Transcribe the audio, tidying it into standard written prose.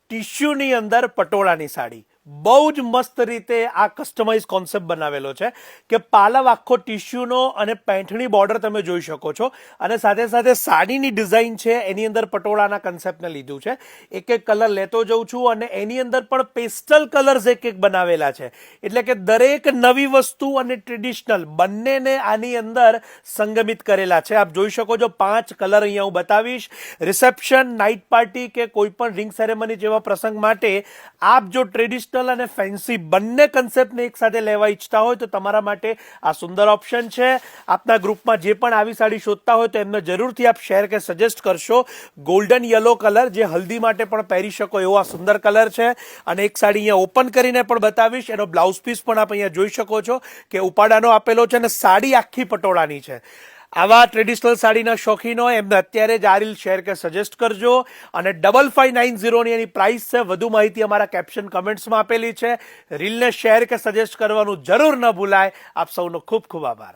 ટિશ્યુની અંદર પટોળાની સાડી બહુ જ મસ્ત રીતે આ કસ્ટમાઇઝ કોન્સેપ્ટ બનાવેલો છે કે પાલવ આખો ટિશ્યુનો અને પેન્ટની બોર્ડર તમે જોઈ શકો છો અને સાથે સાથે સાડીની ડિઝાઇન છે એની અંદર પટોળાના કન્સેપ્ટને લીધું છે. એક એક કલર લેતો જઉં છું અને એની અંદર પણ પેસ્ટલ કલર્સ એક એક બનાવેલા છે એટલે કે દરેક નવી વસ્તુ અને ટ્રેડિશનલ બંનેને આની અંદર સંગમિત કરેલા છે. આપ જોઈ શકો છો 5 કલર અહીંયા હું બતાવીશ. રિસેપ્શન, નાઇટ પાર્ટી કે કોઈ પણ રિંગ સેરેમની જેવા પ્રસંગ માટે આપ જો ટ્રેડિશનલ અને ફેન્સી બંને કન્સેપ્ટને એક સાથે લેવા ઈચ્છતા હોય તો તમારા માટે આ સુંદર ઓપ્શન છે. આપના ગ્રુપમાં જે પણ આવી સાડી શોધતા હોય તો એમને જરૂરથી આપ શેર કે સજેસ્ટ કરશો. ગોલ્ડન યલો કલર જે હલ્દી માટે પણ પહેરી શકો એવો આ સુંદર કલર છે અને એક સાડી અહીંયા ઓપન કરીને પણ બતાવીશ. એનો બ્લાઉઝ પીસ પણ આપ અહીંયા જોઈ શકો છો કે ઉપાડાનો આપેલો છે અને સાડી આખી પટોળાની છે. આવા ટ્રેડિશનલ સાડીના શોખીનો એમને અત્યારે જ આ રીલ શેર કે સજેસ્ટ કરજો અને 5590ની એની પ્રાઇસ છે. વધુ માહિતી અમારા કેપ્શન કમેન્ટ્સમાં આપેલી છે. રીલને શેર કે સજેસ્ટ કરવાનું જરૂર ન ભૂલાય. આપ સૌનો ખૂબ ખૂબ આભાર.